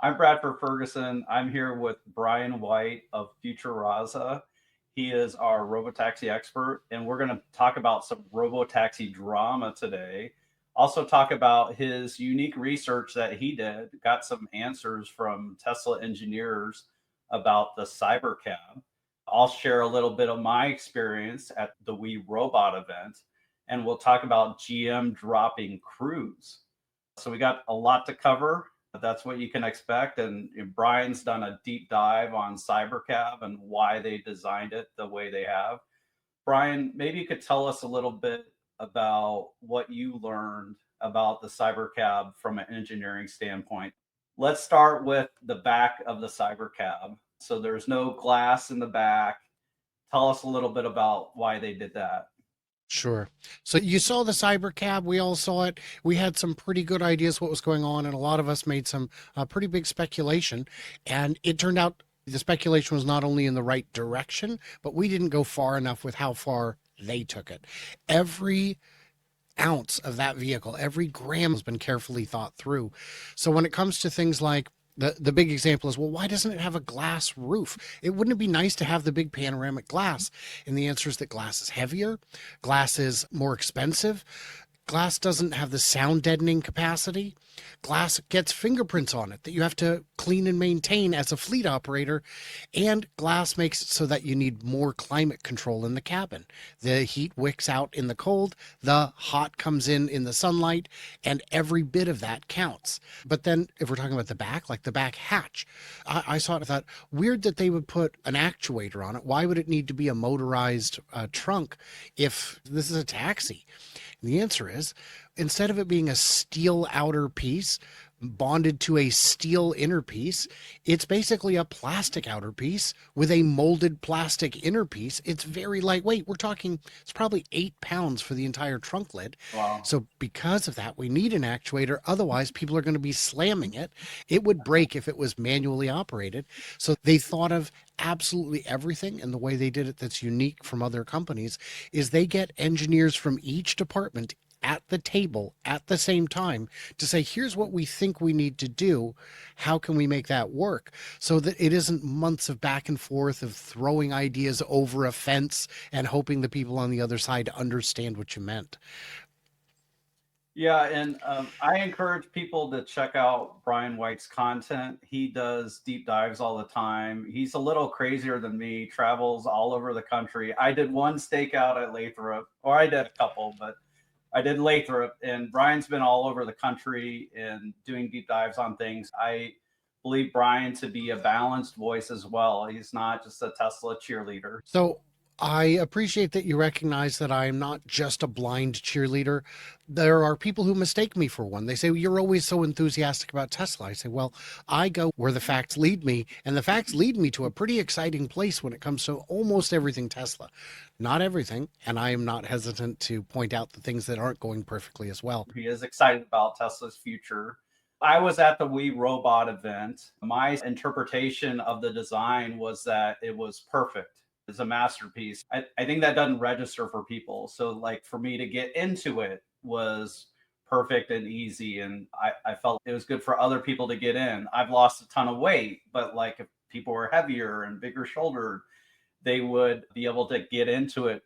I'm Bradford Ferguson. I'm here with Brian White of Futuraza. He is our robotaxi expert, and we're going to talk about some robotaxi drama today. Also, talk about his unique research that he did, got some answers from Tesla engineers about the Cybercab. I'll share a little bit of my experience at the We Robot event, and we'll talk about GM dropping Cruise. So we got a lot to cover. That's what you can expect. And Brian's done a deep dive on Cybercab and why they designed it the way they have. Brian, maybe you could tell us a little bit about what you learned about the Cybercab from an engineering standpoint. Let's start with the back of the Cybercab. So there's no glass in the back. Tell us a little bit about why they did that. Sure. So you saw the Cybercab. We all saw it. We had some pretty good ideas what was going on, and a lot of us made some pretty big speculation. And it turned out the speculation was not only in the right direction, but we didn't go far enough with how far they took it. Every ounce of that vehicle, every gram has been carefully thought through. So when it comes to things like the big example is, well, why doesn't it have a glass roof? Wouldn't it be nice to have the big panoramic glass? And the answer is that glass is heavier, glass is more expensive, glass doesn't have the sound deadening capacity. Glass gets fingerprints on it that you have to clean and maintain as a fleet operator. And glass makes it so that you need more climate control in the cabin. The heat wicks out in the cold, the hot comes in the sunlight, and every bit of that counts. But then if we're talking about the back, like the back hatch, I saw it and thought, weird that they would put an actuator on it. Why would it need to be a motorized trunk if this is a taxi? And the answer is, instead of it being a steel outer piece bonded to a steel inner piece, it's basically a plastic outer piece with a molded plastic inner piece. It's very lightweight. We're talking, it's probably 8 pounds for the entire trunk lid. Wow. So because of that, we need an actuator. Otherwise, people are going to be slamming it. It would break if it was manually operated. So they thought of absolutely everything, and the way they did it that's unique from other companies is they get engineers from each department at the table at the same time to say, here's what we think we need to do. How can we make that work? So that it isn't months of back and forth of throwing ideas over a fence and hoping the people on the other side understand what you meant. Yeah, and I encourage people to check out Brian White's content. He does deep dives all the time. He's a little crazier than me, travels all over the country. I did one stakeout at Lathrop, or I did a couple, but I did Lathrop, and Brian's been all over the country and doing deep dives on things. I believe Brian to be a balanced voice as well. He's not just a Tesla cheerleader. So I appreciate that you recognize that I am not just a blind cheerleader. There are people who mistake me for one. They say, well, you're always so enthusiastic about Tesla. I say, well, I go where the facts lead me, and the facts lead me to a pretty exciting place when it comes to almost everything Tesla. Not everything, and I am not hesitant to point out the things that aren't going perfectly as well. He is excited about Tesla's future. I was at the We Robot event. My interpretation of the design was that it was perfect. It's a masterpiece. I think that doesn't register for people. So, like, for me to get into it was perfect and easy. And I felt it was good for other people to get in. I've lost a ton of weight, but like if people were heavier and bigger shouldered, they would be able to get into it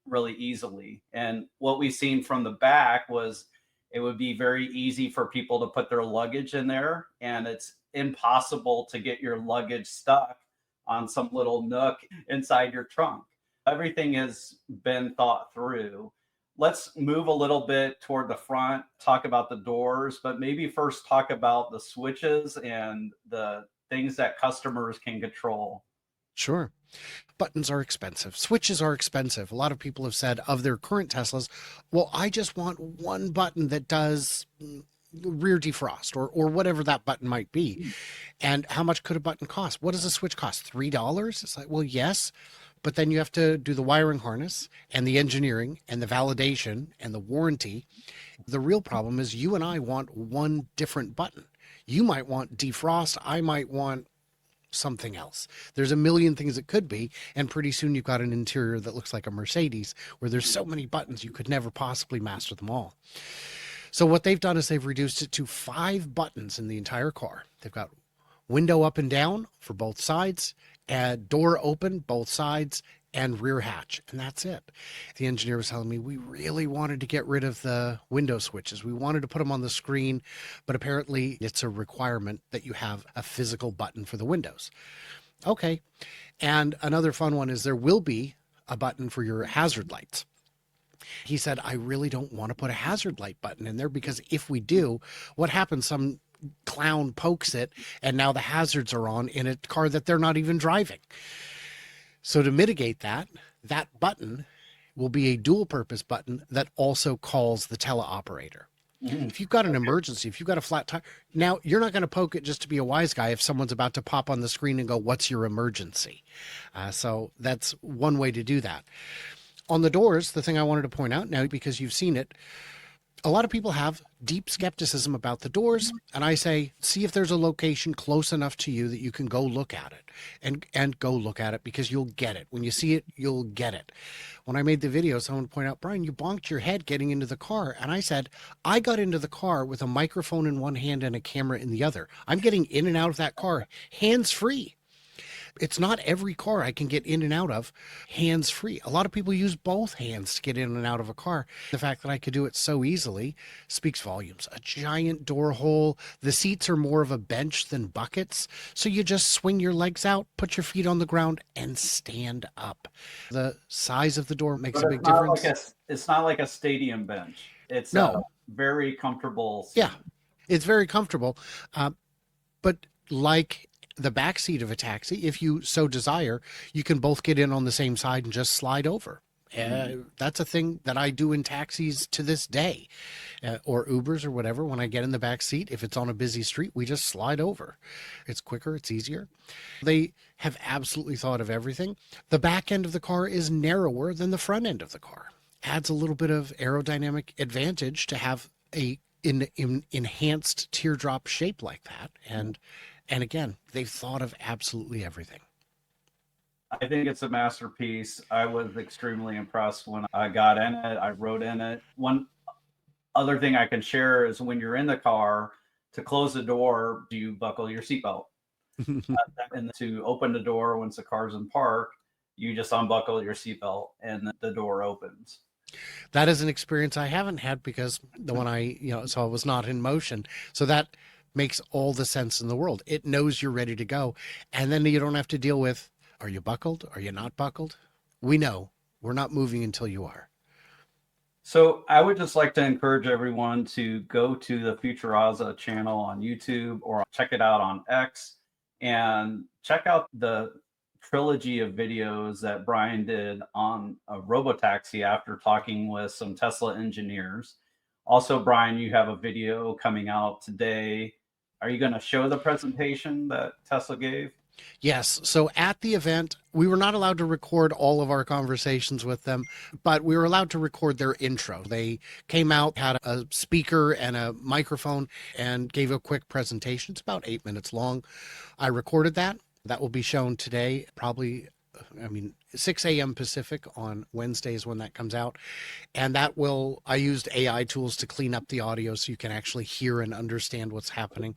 really easily. And what we've seen from the back was it would be very easy for people to put their luggage in there, and it's impossible to get your luggage stuck on some little nook inside your trunk. Everything has been thought through. Let's move a little bit toward the front, talk about the doors, but maybe first talk about the switches and the things that customers can control. Sure. Buttons are expensive. Switches are expensive. A lot of people have said of their current Teslas, well, I just want one button that does rear defrost or whatever that button might be. And how much could a button cost? What does a switch cost? $3? It's like, well, yes, but then you have to do the wiring harness and the engineering and the validation and the warranty. The real problem is you and I want one different button. You might want defrost. I might want something else. There's a million things it could be, and pretty soon you've got an interior that looks like a Mercedes where there's so many buttons you could never possibly master them all. So what they've done is they've reduced it to 5 buttons in the entire car. They've got window up and down for both sides, and door open both sides, and rear hatch, and that's it. The engineer was telling me we really wanted to get rid of the window switches. We wanted to put them on the screen, but apparently it's a requirement that you have a physical button for the windows. Okay. And another fun one is there will be a button for your hazard lights. He said, I really don't want to put a hazard light button in there because if we do, what happens? Some clown pokes it and now the hazards are on in a car that they're not even driving. So to mitigate that, that button will be a dual purpose button that also calls the teleoperator. If you've got an emergency, if you've got a flat tire, now you're not going to poke it just to be a wise guy if someone's about to pop on the screen and go, what's your emergency? So that's one way to do that. On the doors, the thing I wanted to point out now, because you've seen it, a lot of people have deep skepticism about the doors, and I say, see if there's a location close enough to you that you can go look at it, and go look at it, because you'll get it. When you see it, you'll get it. When I made the video, someone pointed out, Brian, you bonked your head getting into the car. And I said, I got into the car with a microphone in one hand and a camera in the other. I'm getting in and out of that car hands-free. It's not every car I can get in and out of hands-free. A lot of people use both hands to get in and out of a car. The fact that I could do it so easily speaks volumes. A giant door hole. The seats are more of a bench than buckets. So you just swing your legs out, put your feet on the ground, and stand up. The size of the door makes a big difference. It's not like a stadium bench. It's a very comfortable seat. Yeah, it's very comfortable. But like the back seat of a taxi, if you so desire, you can both get in on the same side and just slide over. That's a thing that I do in taxis to this day, or Ubers or whatever. When I get in the back seat, if it's on a busy street, we just slide over. It's quicker, it's easier. They have absolutely thought of everything. The back end of the car is narrower than the front end of the car. Adds a little bit of aerodynamic advantage to have a enhanced teardrop shape like that. And again, they've thought of absolutely everything. I think it's a masterpiece. I was extremely impressed when I got in it. I rode in it. One other thing I can share is when you're in the car, to close the door, do you buckle your seatbelt? And to open the door once the car's in park, you just unbuckle your seatbelt and the door opens. That is an experience I haven't had because the one so I was not in motion. So that makes all the sense in the world. It knows you're ready to go. And then you don't have to deal with, are you buckled? Are you not buckled? We know we're not moving until you are. So I would just like to encourage everyone to go to the Futuraza channel on YouTube or check it out on X and check out the trilogy of videos that Brian did on a robotaxi after talking with some Tesla engineers. Also, Brian, you have a video coming out today. Are you going to show the presentation that Tesla gave? Yes. So at the event, we were not allowed to record all of our conversations with them, but we were allowed to record their intro. They came out, had a speaker and a microphone, and gave a quick presentation. It's about 8 minutes long. I recorded that. That will be shown today, probably, 6 a.m. Pacific on Wednesdays when that comes out. And I used AI tools to clean up the audio so you can actually hear and understand what's happening.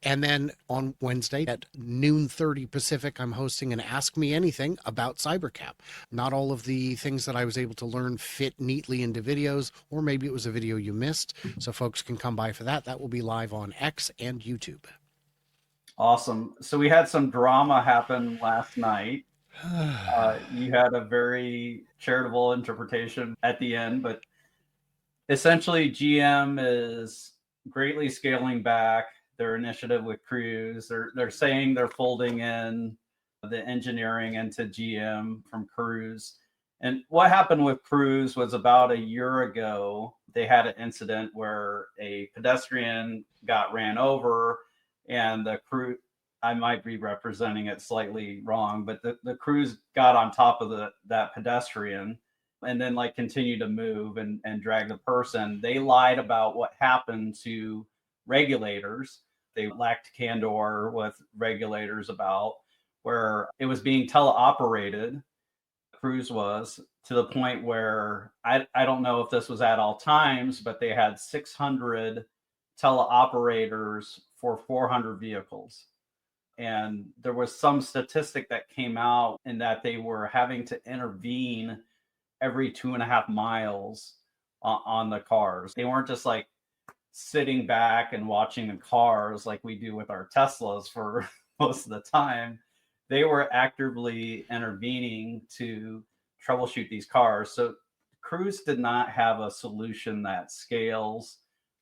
And then on Wednesday at noon 30 Pacific, I'm hosting an Ask Me Anything about Cybercab. Not all of the things that I was able to learn fit neatly into videos, or maybe it was a video you missed. So folks can come by for that. That will be live on X and YouTube. Awesome. So we had some drama happen last night. You had a very charitable interpretation at the end, but essentially GM is greatly scaling back their initiative with Cruise. They're saying they're folding in the engineering into GM from Cruise. And what happened with Cruise was about a year ago, they had an incident where a pedestrian got ran over, and the crew, I might be representing it slightly wrong, but the Cruise got on top of that pedestrian and then continued to move and drag the person. They lied about what happened to regulators. They lacked candor with regulators about where it was being teleoperated. Cruise was, to the point where I don't know if this was at all times, but they had 600 teleoperators for 400 vehicles. and there was some statistic that came out in that they were having to intervene every 2.5 miles on the cars. They weren't just like sitting back and watching the cars like we do with our Teslas for most of the time. They were actively intervening to troubleshoot these cars. So Cruise did not have a solution that scales.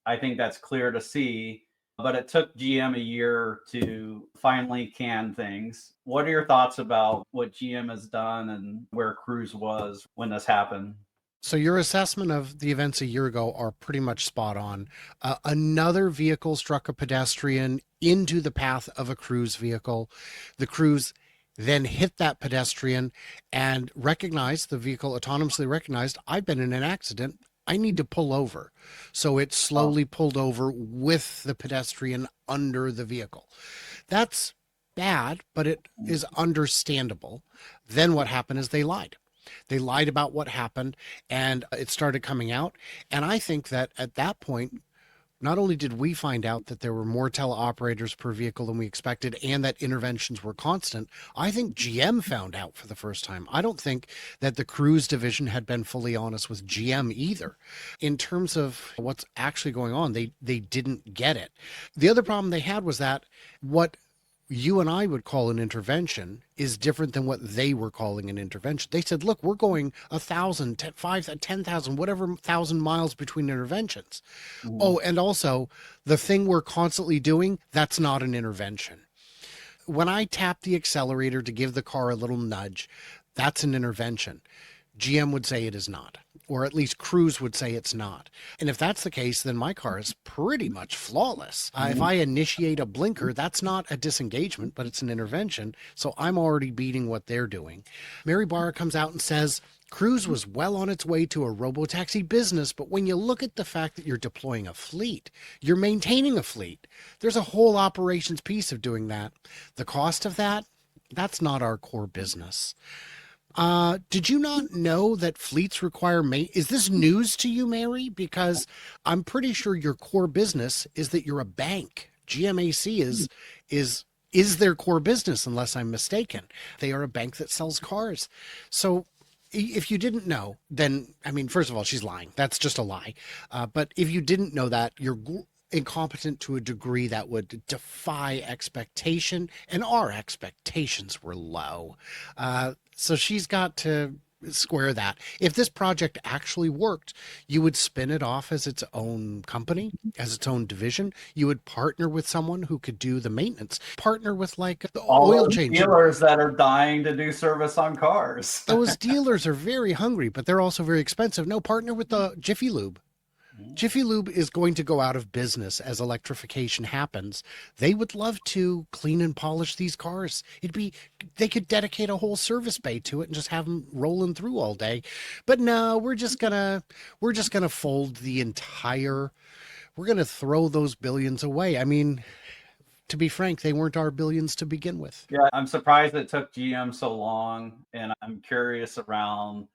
I think that's clear to see, but it took GM a year to finally can things. What are your thoughts about what GM has done and where Cruise was when this happened? So your assessment of the events a year ago are pretty much spot on. Another vehicle struck a pedestrian into the path of a Cruise vehicle. The Cruise then hit that pedestrian and recognized, the vehicle autonomously recognized, I've been in an accident. I need to pull over. So it slowly pulled over with the pedestrian under the vehicle. That's bad, but it is understandable. Then what happened is they lied. They lied about what happened, and it started coming out. And I think that at that point, not only did we find out that there were more teleoperators per vehicle than we expected and that interventions were constant, I think GM found out for the first time. I don't think that the Cruise division had been fully honest with GM either. In terms of what's actually going on, they didn't get it. The other problem they had was that what you and I would call an intervention is different than what they were calling an intervention. They said, look, we're going 1,000, 5,000, 10,000, whatever 1,000 miles between interventions. Mhm. Oh, and also the thing we're constantly doing, that's not an intervention. When I tap the accelerator to give the car a little nudge, that's an intervention. GM would say it is not, or at least Cruise would say it's not. And if that's the case, then my car is pretty much flawless. If I initiate a blinker, that's not a disengagement, but it's an intervention. So I'm already beating what they're doing. Mary Barra comes out and says, Cruise was well on its way to a robotaxi business, but when you look at the fact that you're deploying a fleet, you're maintaining a fleet, there's a whole operations piece of doing that. The cost of that, that's not our core business. Did you not know that fleets require Is this news to you, Mary? Because I'm pretty sure your core business is that you're a bank. GMAC is their core business, unless I'm mistaken. They are a bank that sells cars. So if you didn't know, then, I mean, first of all, she's lying. That's just a lie. But if you didn't know that, you're incompetent to a degree that would defy expectation, and our expectations were low. So she's got to square that. If this project actually worked, you would spin it off as its own company, as its own division. You would partner with someone who could do the maintenance, partner with like the All oil those change. dealers that are dying to do service on cars. Those dealers are very hungry, but they're also very expensive. No, partner with the Jiffy Lube. Jiffy Lube is going to go out of business as electrification happens. They would love to clean and polish these cars. They could dedicate a whole service bay to it and just have them rolling through all day. But no, we're just gonna fold the entire. We're gonna throw those billions away. I mean, to be frank, they weren't our billions to begin with. Yeah, I'm surprised it took GM so long, and I'm curious around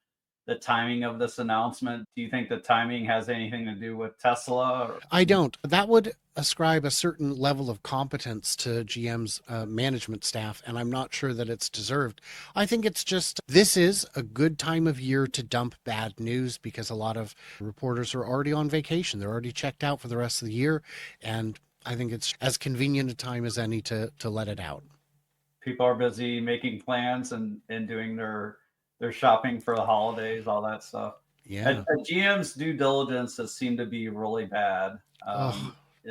the timing of this announcement. Do you think the timing has anything to do with Tesla? I don't. That would ascribe a certain level of competence to GM's management staff, and I'm not sure that it's deserved. I think it's just, this is a good time of year to dump bad news because a lot of reporters are already on vacation. They're already checked out for the rest of the year, and I think it's as convenient a time as any to let it out. People are busy making plans and doing their shopping for the holidays, all that stuff. Yeah. GM's due diligence has seemed to be really bad.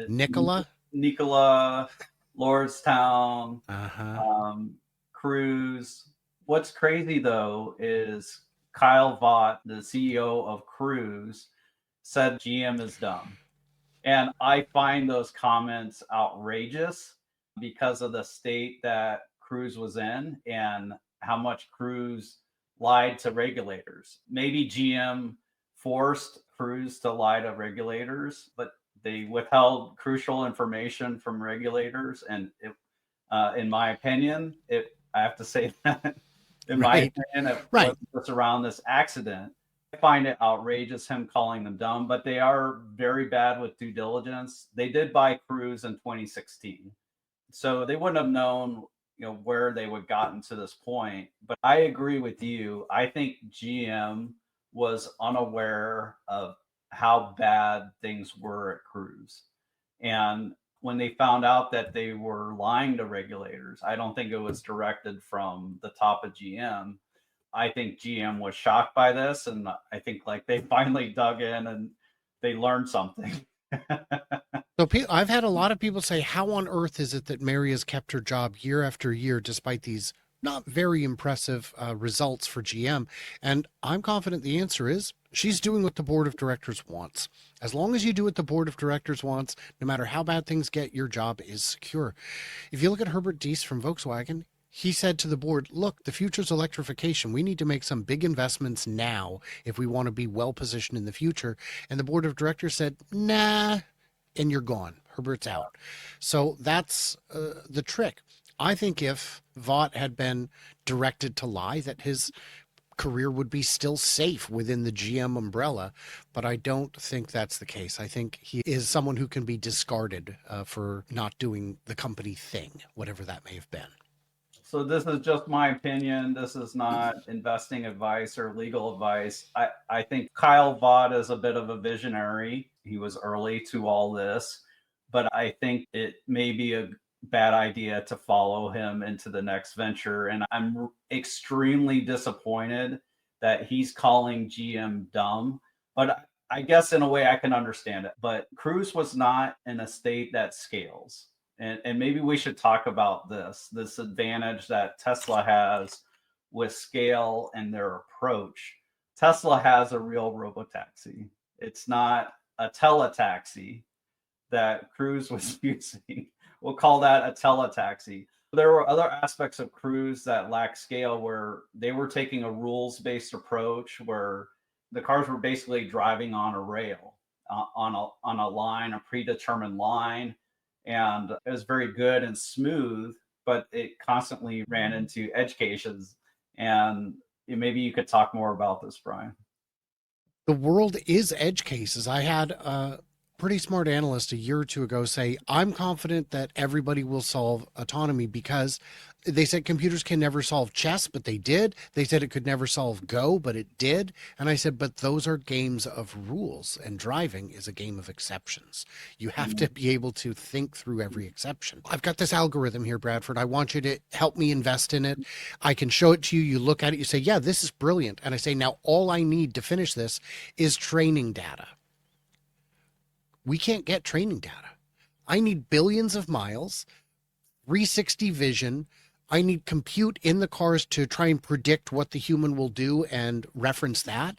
Nikola, Lordstown, uh-huh. Cruise. What's crazy though is Kyle Vaught, the CEO of Cruise, said GM is dumb. And I find those comments outrageous because of the state that Cruise was in and how much Cruise lied to regulators. Maybe GM forced Cruise to lie to regulators, but they withheld crucial information from regulators. And in my opinion, I have to say that, in my opinion, it wasn't just around this accident. I find it outrageous him calling them dumb, but they are very bad with due diligence. They did buy Cruise in 2016. So they wouldn't have known, where they would gotten to this point. But I agree with you. I think GM was unaware of how bad things were at Cruise. And when they found out that they were lying to regulators, I don't think it was directed from the top of GM. I think GM was shocked by this, and I think like they finally dug in and they learned something. So I've had a lot of people say, how on earth is it that Mary has kept her job year after year despite these not very impressive results for GM? And I'm confident the answer is she's doing what the board of directors wants. As long as you do what the board of directors wants, no matter how bad things get, your job is secure. If you look at Herbert Diess from Volkswagen, he said to the board, look, the future's electrification. We need to make some big investments now if we want to be well positioned in the future. And the board of directors said, nah, and you're gone. Herbert's out. So that's the trick. I think if Vought had been directed to lie, that his career would be still safe within the GM umbrella, but I don't think that's the case. I think he is someone who can be discarded for not doing the company thing, whatever that may have been. So this is just my opinion. This is not investing advice or legal advice. I think Kyle Vaught is a bit of a visionary. He was early to all this, but I think it may be a bad idea to follow him into the next venture. And I'm extremely disappointed that he's calling GM dumb. But I guess in a way I can understand it. But Cruise was not in a state that scales. And maybe we should talk about this advantage that Tesla has with scale and their approach. Tesla has a real robotaxi. It's not a teletaxi that Cruise was using. We'll call that a teletaxi. There were other aspects of Cruise that lack scale where they were taking a rules-based approach where the cars were basically driving on a rail, on a line, a predetermined line. And it was very good and smooth, but it constantly ran into edge cases. And maybe you could talk more about this, Brian. The world is edge cases. I had a pretty smart analyst a year or two ago say, I'm confident that everybody will solve autonomy because they said computers can never solve chess, but they did. They said it could never solve Go, but it did. And I said, but those are games of rules, and driving is a game of exceptions. You have to be able to think through every exception. I've got this algorithm here, Bradford. I want you to help me invest in it. I can show it to you. You look at it, you say, yeah, this is brilliant. And I say, now all I need to finish this is training data. We can't get training data. I need billions of miles, 360 vision. I need compute in the cars to try and predict what the human will do and reference that.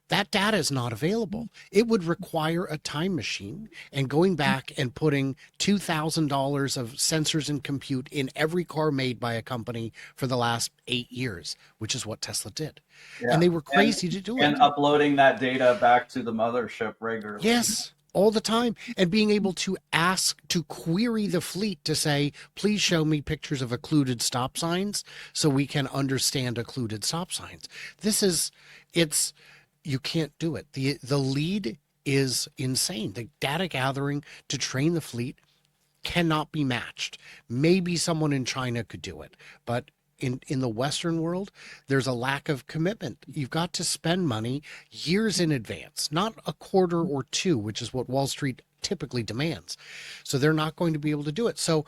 That data is not available. It would require a time machine and going back and putting $2,000 of sensors and compute in every car made by a company for the last 8 years, which is what Tesla did. Yeah. And they were crazy to do it. And uploading that data back to the mothership regularly. Yes. All the time, and being able to query the fleet to say, please show me pictures of occluded stop signs so we can understand occluded stop signs. You can't do it. The lead is insane. The data gathering to train the fleet cannot be matched. Maybe someone in China could do it, but in the Western world, there's a lack of commitment. You've got to spend money years in advance, not a quarter or two, which is what Wall Street typically demands. So they're not going to be able to do it. So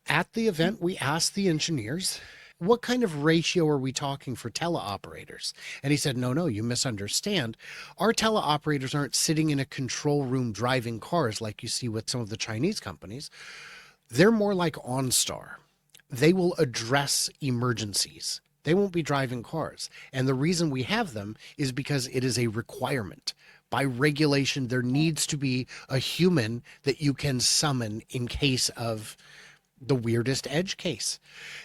at the event, we asked the engineers, what kind of ratio are we talking for teleoperators? And he said, no, you misunderstand. Our teleoperators aren't sitting in a control room driving cars like you see with some of the Chinese companies. They're more like OnStar. They will address emergencies. They won't be driving cars. And the reason we have them is because it is a requirement. By regulation, there needs to be a human that you can summon in case of the weirdest edge case.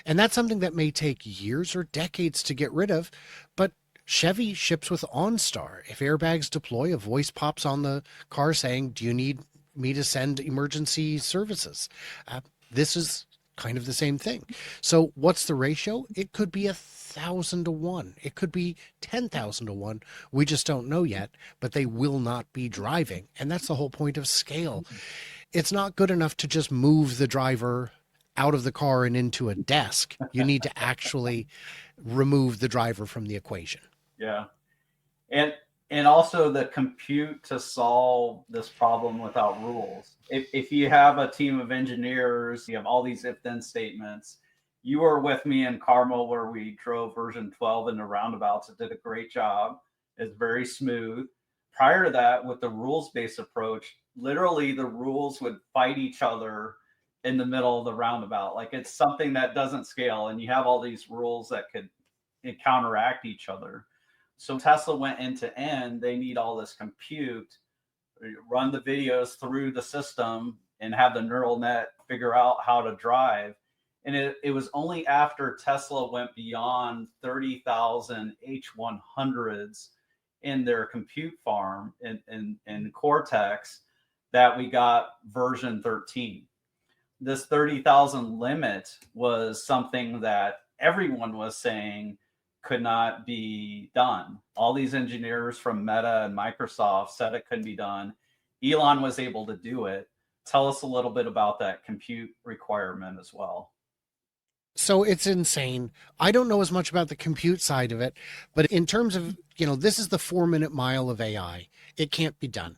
And that's something that may take years or decades to get rid of. But Chevy ships with OnStar. If airbags deploy, a voice pops on the car saying, do you need me to send emergency services? This is kind of the same thing. So what's the ratio? It could be 1,000 to 1. It could be 10,000 to 1. We just don't know yet, but they will not be driving. And that's the whole point of scale. It's not good enough to just move the driver out of the car and into a desk. You need to actually remove the driver from the equation. Yeah. And also the compute to solve this problem without rules. If you have a team of engineers, you have all these if-then statements. You were with me in Carmel where we drove version 12 into roundabouts. It did a great job. It's very smooth. Prior to that, with the rules-based approach, literally the rules would fight each other in the middle of the roundabout. Like it's something that doesn't scale, and you have all these rules that could counteract each other. So Tesla went end to end. They need all this compute, run the videos through the system, and have the neural net figure out how to drive. And it was only after Tesla went beyond 30,000 H100s in their compute farm in Cortex that we got version 13. This 30,000 limit was something that everyone was saying could not be done. All these engineers from Meta and Microsoft said it couldn't be done. Elon was able to do it. Tell us a little bit about that compute requirement as well. So it's insane. I don't know as much about the compute side of it, but in terms of, this is the 4-minute mile of AI. It can't be done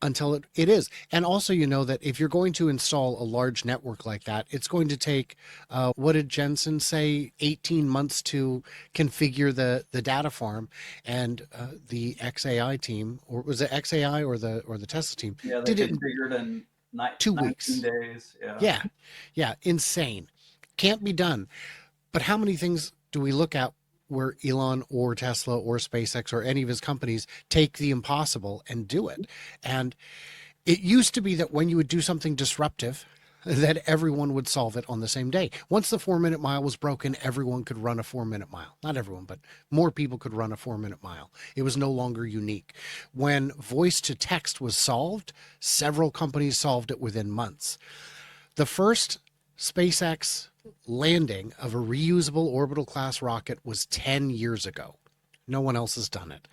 until it is. And also, that if you're going to install a large network like that, it's going to take, what did Jensen say, 18 months to configure the data farm. And the XAI team, or was it XAI or the Tesla team? Yeah, they configured in 2 weeks. 19 days. Yeah. Yeah. Insane. Can't be done. But how many things do we look at where Elon or Tesla or SpaceX or any of his companies take the impossible and do it? And it used to be that when you would do something disruptive, that everyone would solve it on the same day. Once the 4-minute mile was broken, everyone could run a 4-minute mile. Not everyone, but more people could run a 4-minute mile. It was no longer unique. When voice to text was solved, several companies solved it within months. The first SpaceX landing of a reusable orbital class rocket was 10 years ago. No one else has done it.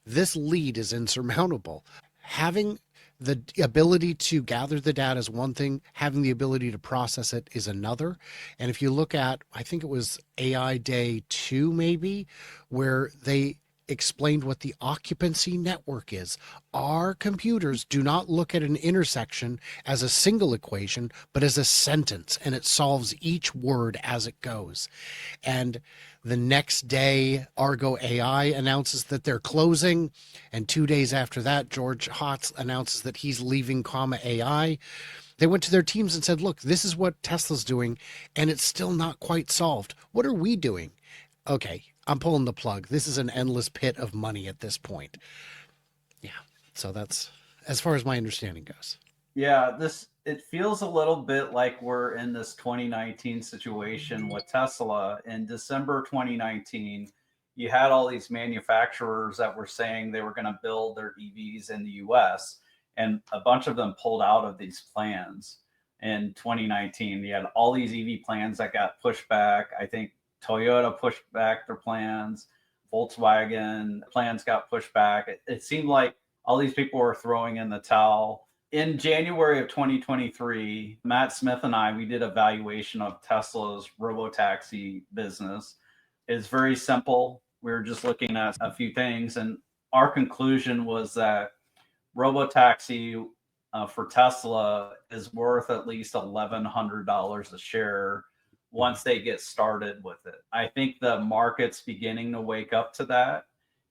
This lead is insurmountable. Having the ability to gather the data is one thing, having the ability to process it is another. And if you look at, I think it was AI Day 2 maybe, where they explained what the occupancy network is. Our computers do not look at an intersection as a single equation, but as a sentence, and it solves each word as it goes. And the next day, Argo AI announces that they're closing, and 2 days after that, George Hotz announces that he's leaving Comma AI. They went to their teams and said, look, this is what Tesla's doing, and it's still not quite solved. What are we doing? Okay, I'm pulling the plug. This is an endless pit of money at this point. Yeah, so that's as far as my understanding goes. Yeah, it feels a little bit like we're in this 2019 situation with Tesla. In December 2019, you had all these manufacturers that were saying they were going to build their EVs in the US, and a bunch of them pulled out of these plans in 2019. You had all these EV plans that got pushed back. I think Toyota pushed back their plans. Volkswagen plans got pushed back. It seemed like all these people were throwing in the towel. In January of 2023, Matt Smith and we did a valuation of Tesla's robotaxi business. It's very simple. We were just looking at a few things, and our conclusion was that robotaxi for Tesla is worth at least $1,100 a share once they get started with it. I think the market's beginning to wake up to that,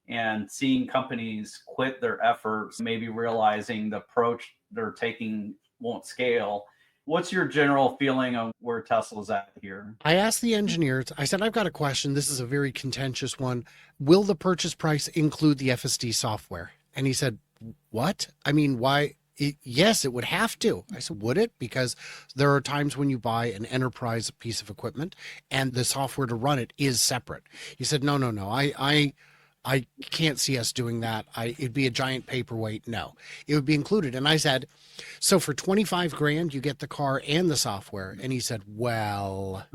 and seeing companies quit their efforts, maybe realizing the approach they're taking won't scale. What's your general feeling on where Tesla's at here? I asked the engineers, I said, I've got a question. This is a very contentious one. Will the purchase price include the FSD software? And he said, what? I mean, why? Yes, it would have to. I said, would it? Because there are times when you buy an enterprise piece of equipment and the software to run it is separate. He said, no. I can't see us doing that. It'd be a giant paperweight. No, it would be included. And I said, so for 25 grand, you get the car and the software. And he said, well,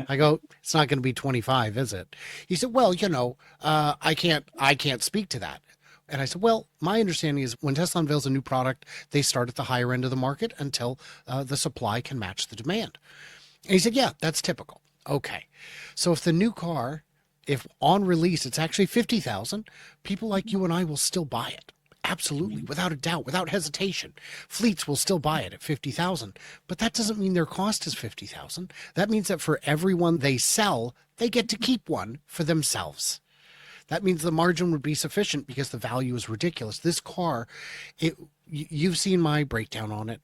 I go, it's not going to be 25, is it? He said, well, I can't speak to that. And I said, well, my understanding is when Tesla unveils a new product, they start at the higher end of the market until the supply can match the demand. And he said, yeah, that's typical. Okay. So if the new car, if on release it's actually 50,000, people like you and I will still buy it. Absolutely, without a doubt, without hesitation. Fleets will still buy it at 50,000, but that doesn't mean their cost is 50,000. That means that for every one they sell, they get to keep one for themselves. That means the margin would be sufficient because the value is ridiculous. This car, you've seen my breakdown on it,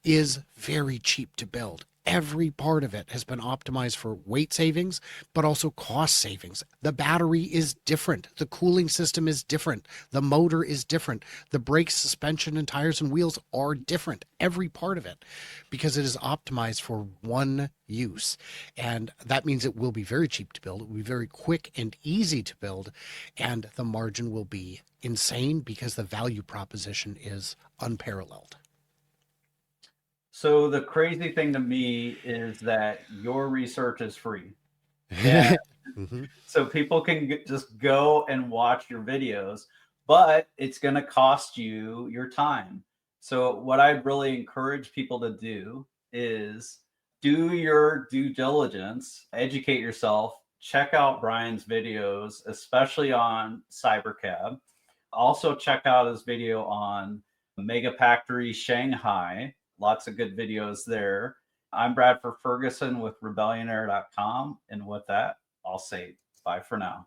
is very cheap to build. Every part of it has been optimized for weight savings, but also cost savings. The battery is different. The cooling system is different. The motor is different. The brakes, suspension, and tires and wheels are different. Every part of it, because it is optimized for one use. And that means it will be very cheap to build. It will be very quick and easy to build. And the margin will be insane because the value proposition is unparalleled. So the crazy thing to me is that your research is free. And Mm-hmm. so people can just go and watch your videos, but it's going to cost you your time. So what I really encourage people to do is do your due diligence, educate yourself, check out Brian's videos, especially on Cybercab. Also check out his video on Mega Factory Shanghai. Lots of good videos there. I'm Bradford Ferguson with Rebellionaire.com. And with that, I'll say bye for now.